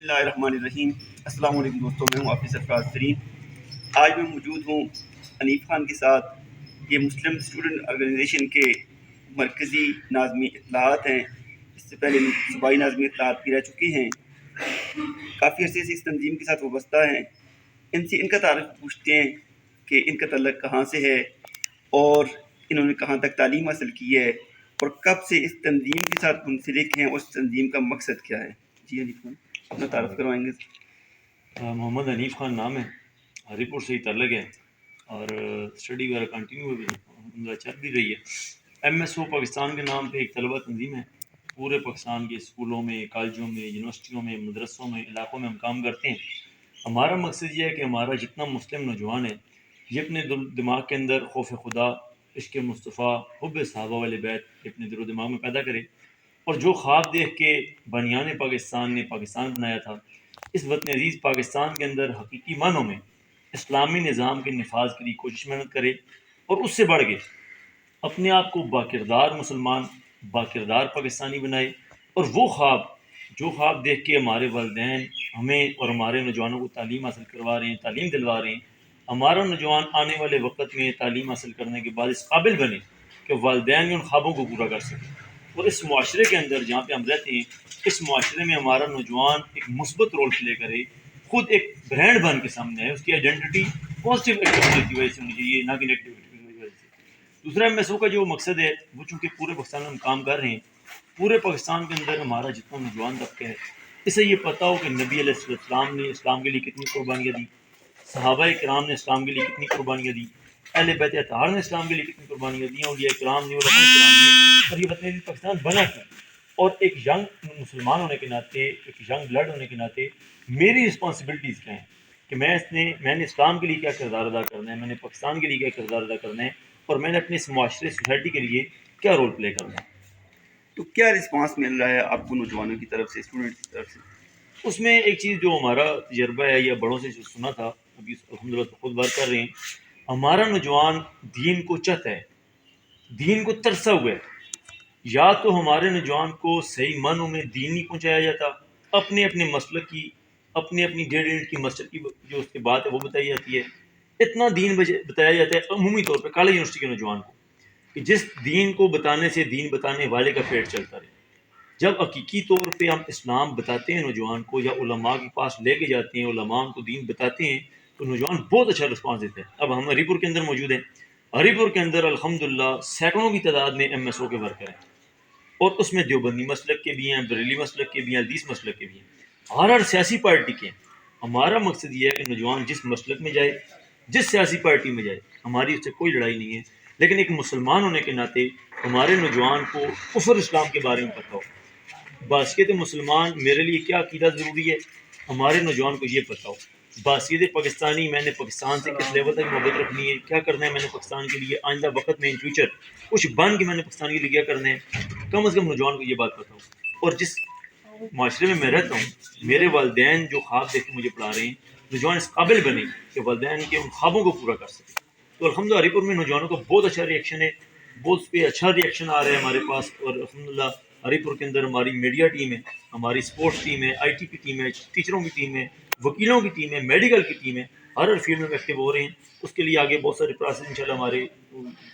بسم اللہ الرحمن الرحیم۔ السلام علیکم دوستوں، میں ہوں حافظ افراز ترین۔ آج میں موجود ہوں حنیف خان کے ساتھ۔ یہ مسلم اسٹوڈنٹ آرگنائزیشن کے مرکزی ناظمی اطلاعات ہیں۔ اس سے پہلے صوبائی ناظمی اطلاعات بھی رہ چکے ہیں، کافی عرصے سے اس تنظیم کے ساتھ وابستہ ہیں۔ ان سے ان کا تعارف پوچھتے ہیں کہ ان کا تعلق کہاں سے ہے اور انہوں نے کہاں تک تعلیم حاصل کی ہے اور کب سے اس تنظیم کے ساتھ منسلک ہیں اور اس تنظیم کا مقصد کیا ہے۔ جی حنیف خان، اپنا تعارف کروائیں گے؟ محمد حنیف خان نام ہے، ہری پور سے ہی تعلق ہے اور اسٹڈی وغیرہ کنٹینیو چل بھی رہی ہے۔ ایم ایس او پاکستان کے نام پہ ایک طلبہ تنظیم ہے۔ پورے پاکستان کے اسکولوں میں، کالجوں میں، یونیورسٹیوں میں، مدرسوں میں، علاقوں میں ہم کام کرتے ہیں۔ ہمارا مقصد یہ ہے کہ ہمارا جتنا مسلم نوجوان ہے یہ اپنے دماغ کے اندر خوف خدا، عشق مصطفیٰ، حب صحابہ والے بیت اپنے دل و دماغ میں پیدا کرے، اور جو خواب دیکھ کے بنیان پاکستان نے پاکستان بنایا تھا، اس وطن عزیز پاکستان کے اندر حقیقی معنوں میں اسلامی نظام کے نفاذ کے لیے کوشش محنت کرے اور اس سے بڑھ کے اپنے آپ کو باکردار مسلمان، باکردار پاکستانی بنائے، اور وہ خواب جو خواب دیکھ کے ہمارے والدین ہمیں اور ہمارے نوجوانوں کو تعلیم حاصل کروا رہے ہیں، تعلیم دلوا رہے ہیں، ہمارا نوجوان آنے والے وقت میں تعلیم حاصل کرنے کے بعد اس قابل بنے کہ والدین بھی ان خوابوں کو پورا کر سکیں۔ اور اس معاشرے کے اندر جہاں پہ ہم رہتے ہیں، اس معاشرے میں ہمارا نوجوان ایک مثبت رول پلے کرے، خود ایک برانڈ بن کے سامنے آئے، اس کی آئیڈینٹی پازیٹیو ایکٹیویٹی کی وجہ سے ہونی چاہیے، نہ کہ نیگیٹو ایکٹیویٹی کی وجہ سے۔ دوسرا ایم ایس او کا جو مقصد ہے وہ چونکہ پورے پاکستان میں ہم کام کر رہے ہیں، پورے پاکستان کے اندر ہمارا جتنا نوجوان طبقہ ہے اسے یہ پتہ ہو کہ نبی علیہ السلام نے اسلام کے لیے کتنی قربانیاں دی، صحابہ کرام نے اسلام کے لیے کتنی قربانیاں دی، اہل بیت اطہار نے اسلام کے لیے کتنی قربانیاں دی، اولیاء کرام نے، علماء کرام نے، اور یہ وطن عزیز پاکستان بنا کیوں۔ اور ایک ینگ مسلمان ہونے کے ناطے، ایک ینگ بلڈ ہونے کے ناطے میری رسپانسبلٹیز کیا ہیں کہ میں نے اسلام کے لیے کیا کردار ادا کرنا ہے، میں نے پاکستان کے لیے کیا کردار ادا کرنا ہے، اور میں نے اپنے اس معاشرے سوسائٹی کے لیے کیا رول پلے کرنا ہے۔ تو کیا رسپانس مل رہا ہے آپ کو نوجوانوں کی طرف سے، اسٹوڈنٹ کی طرف سے؟ اس میں ایک چیز جو ہمارا تجربہ ہے یا بڑوں سے جو سنا تھا، ابھی الحمدللہ خود بار کر رہے ہیں، ہمارا نوجوان دین کو چاہتا ہے، دین کو ترسا ہوا ہے۔ یا تو ہمارے نوجوان کو صحیح معنوں میں دین نہیں پہنچایا جاتا، اپنے اپنے مسلک کی، اپنی اپنی ڈیڑھ کی مسلک کی جو اس کی بات ہے وہ بتائی جاتی ہے۔ اتنا دین بتایا جاتا ہے عمومی طور پہ کالج یونیورسٹی کے نوجوان کو کہ جس دین کو بتانے سے دین بتانے والے کا پیٹ چلتا رہے۔ جب حقیقی طور پہ ہم اسلام بتاتے ہیں نوجوان کو، یا علماء کے پاس لے کے جاتے ہیں، علماء کو دین بتاتے ہیں، تو نوجوان بہت اچھا رسپانس دیتے ہیں۔ اب ہم ہری پور کے اندر موجود ہیں، ہری پور کے اندر الحمدللہ سینکڑوں کی تعداد میں ایم ایس او کے ورکر ہیں، اور اس میں دیوبندی مسلک کے بھی ہیں، بریلی مسلک کے بھی ہیں، حدیث مسلک کے بھی ہیں، ہر سیاسی پارٹی کے ہیں۔ ہمارا مقصد یہ ہے کہ نوجوان جس مسلک میں جائے، جس سیاسی پارٹی میں جائے، ہماری اس سے کوئی لڑائی نہیں ہے، لیکن ایک مسلمان ہونے کے ناطے ہمارے نوجوان کو کفر اسلام کے بارے میں پتہ ہو، باسکت مسلمان میرے لیے کیا عقیدہ ضروری ہے، ہمارے نوجوان کو یہ پتہ ہو، باسکت پاکستانی میں نے پاکستان سے کس لیول تک محبت رکھنی ہے، کیا کرنا ہے میں نے پاکستان کے لیے آئندہ وقت میں، ان فیوچر کچھ بن کے میں نے پاکستان کے لیے کیا کرنا ہے، کم از کم نوجوان کو یہ بات پتہ ہو۔ اور جس معاشرے میں میں رہتا ہوں، میرے والدین جو خواب دیکھ کے مجھے پڑھا رہے ہیں، نوجوان اس قابل بنے کہ والدین کے ان خوابوں کو پورا کر سکے۔ تو الحمدللہ ہری پور میں نوجوانوں کا بہت اچھا ریئیکشن ہے، بہت پہ اچھا ریئیکشن آ رہا ہے ہمارے پاس، اور الحمدللہ ہری پور کے اندر ہماری میڈیا ٹیم ہے، ہماری اسپورٹس ٹیم ہے، آئی ٹی کی ٹیم ہے، ٹیچروں کی ٹیم ہے، وکیلوں کی ٹیم ہے، میڈیکل کی ٹیم ہے، ہر فیلڈ میں ایکٹیو ہو رہے ہیں۔ اس کے لیے آگے بہت سارے پروسیس انشاءاللہ ہمارے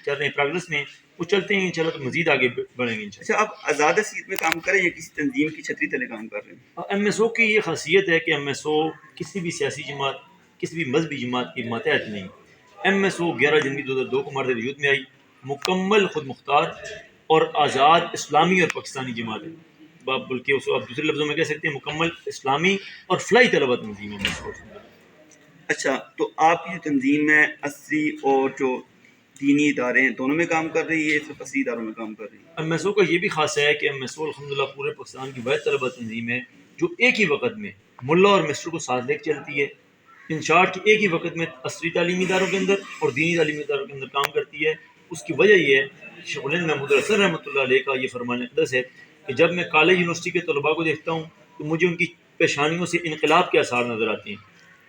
چل رہے ہیں، پروگرس میں، وہ چلتے ہیں انشاءاللہ، تو مزید آگے بڑھیں گے انشاءاللہ۔ اچھا، آپ آزاد حیثیت میں کام کر رہے ہیں یا کسی تنظیم کی چھتری تلے کام کر رہے ہیں؟ ایم ایس او کی یہ خاصیت ہے کہ ایم ایس او کسی بھی سیاسی جماعت، کسی بھی مذہبی جماعت کی ماتحت نہیں۔ ایم ایس او 11 جنوری 2002 کو مرد وجود میں آئی، مکمل خود مختار اور آزاد اسلامی اور پاکستانی جماعت ہے، بلکہ اس کو آپ دوسرے لفظوں میں کہہ سکتے ہیں مکمل اسلامی اور فلاحی طلبہ تنظیم ہے MS O۔ اچھا، تو آپ کی جو تنظیم ہے عصری اور جو دینی ادارے ہیں دونوں میں کام کر رہی ہے، صرف عصری اداروں میں کام کر رہی ہے؟ ایم ایس او کا یہ بھی خاص ہے کہ ایم ایس او الحمدللہ پورے پاکستان کی واحد طلبہ تنظیم ہے جو ایک ہی وقت میں ملا اور مسٹر کو ساتھ لے کے چلتی ہے، ان شارٹ کہ ایک ہی وقت میں عصری تعلیمی اداروں کے اندر اور دینی تعلیمی اداروں کے اندر کام کرتی ہے۔ اس کی وجہ یہ ہے، شیخ الہند محمود حسن رحمۃ اللہ علیہ کا یہ فرمان اقدس ہے کہ جب میں کالج یونیورسٹی کے طلباء کو دیکھتا ہوں تو مجھے ان کی پیشانیوں سے انقلاب کے آثار نظر آتے ہیں،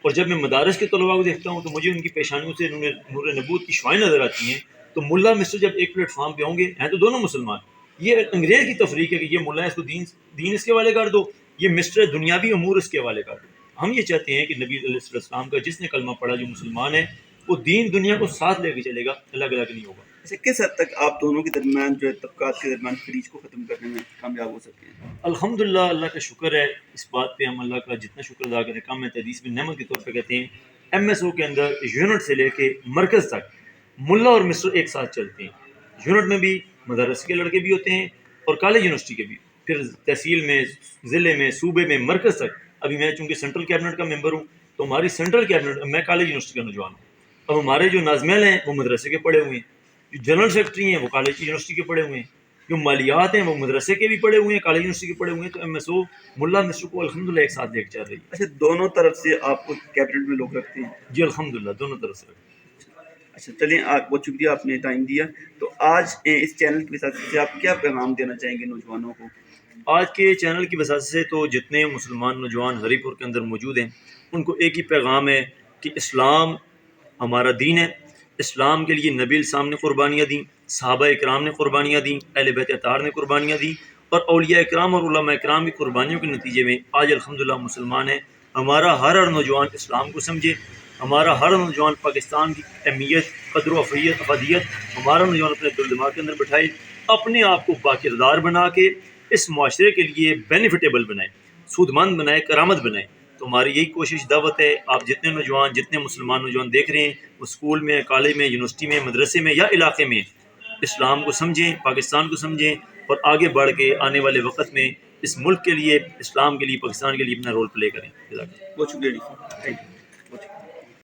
اور جب میں مدارس کے طلباء کو دیکھتا ہوں تو مجھے ان کی پیشانیوں سے نور نبوت کی شعائیں نظر آتی ہیں۔ تو ملا مسٹر جب ایک پلیٹ فارم پہ ہوں گے، ہیں تو دونوں مسلمان، یہ انگریز کی تفریق ہے کہ یہ ملا ہے، اس کو دین اس کے والے کر دو، یہ مسٹر دنیاوی امور اس کے حوالے کر دیں. ہم یہ چاہتے ہیں کہ نبی علیہ السلام کا جس نے کلمہ پڑھا جو مسلمان ہے وہ دین دنیا کو ساتھ لے کے چلے گا, الگ الگ نہیں ہوگا. اچھا, کس حد تک آپ دونوں کے درمیان جو ہے طبقات کے درمیان خلیج کو ختم کرنے میں کامیاب ہو سکتے ہیں؟ الحمدللہ اللہ کا شکر ہے, اس بات پہ ہم اللہ کا جتنا شکر ادا کریں کم ہے. حدیث میں نعمت کے طور پہ کہتے ہیں ایم ایس او کے اندر یونٹ سے لے کے مرکز تک ملا اور مسٹر ایک ساتھ چلتے ہیں. یونٹ میں بھی مدرسے کے لڑکے بھی ہوتے ہیں اور کالج یونیورسٹی کے بھی, پھر تحصیل میں, ضلع میں, صوبے میں, مرکز تک. ابھی میں چونکہ سینٹرل کیبنٹ کا ممبر ہوں تو ہماری سینٹرل کیبنٹ, میں کالج یونیورسٹی کا نوجوان ہوں. اب ہمارے جو ناظمین ہیں وہ مدرسے کے پڑھے ہوئے ہیں, جو جنرل سیکرٹری ہیں وہ کالج یونیورسٹی کے پڑھے ہوئے ہیں, جو مالیات ہیں وہ مدرسے کے بھی پڑھے ہوئے ہیں, کالج یونیورسٹی کے پڑھے ہوئے ہیں. تو ایم ایس او ملا مسٹر کو الحمدللہ ایک ساتھ لے کے چل رہی ہے. اچھا, دونوں طرف سے آپ کو کیبنٹ میں لوگ رکھتے ہیں؟ جی الحمدللہ دونوں طرف سے. اچھا چلیں, آپ بہت شکریہ, آپ نے ٹائم دیا. تو آج اس چینل کی وساطت سے آپ کیا پیغام دینا چاہیں گے نوجوانوں کو؟ آج کے چینل کی وجہ سے تو جتنے مسلمان نوجوان ہری پور کے اندر موجود ہیں ان کو ایک ہی پیغام ہے کہ اسلام ہمارا دین ہے. اسلام کے لیے نبی السلام نے قربانیاں دیں, صحابہ اکرام نے قربانیاں دیں, اہل بیت اطہار نے قربانیاں دیں, اور اولیاء اکرام اور علماء اکرام کی قربانیوں کے نتیجے میں آج الحمدللہ مسلمان ہیں. ہمارا ہر نوجوان اسلام کو سمجھے, ہمارا ہر نوجوان پاکستان کی اہمیت, قدر و افادیت ہمارا نوجوان اپنے دل دماغ کے اندر بٹھائے, اپنے آپ کو باکردار بنا کے اس معاشرے کے لیے بینیفٹیبل بنائے, سود مند بنائے, کرامت بنائے. تو ہماری یہی کوشش دعوت ہے. آپ جتنے نوجوان, جتنے مسلمان نوجوان دیکھ رہے ہیں وہ اسکول میں, کالج میں, یونیورسٹی میں, مدرسے میں یا علاقے میں, اسلام کو سمجھیں, پاکستان کو سمجھیں اور آگے بڑھ کے آنے والے وقت میں اس ملک کے لیے, اسلام کے لیے, پاکستان کے لیے اپنا رول پلے کریں. بہت شکریہ.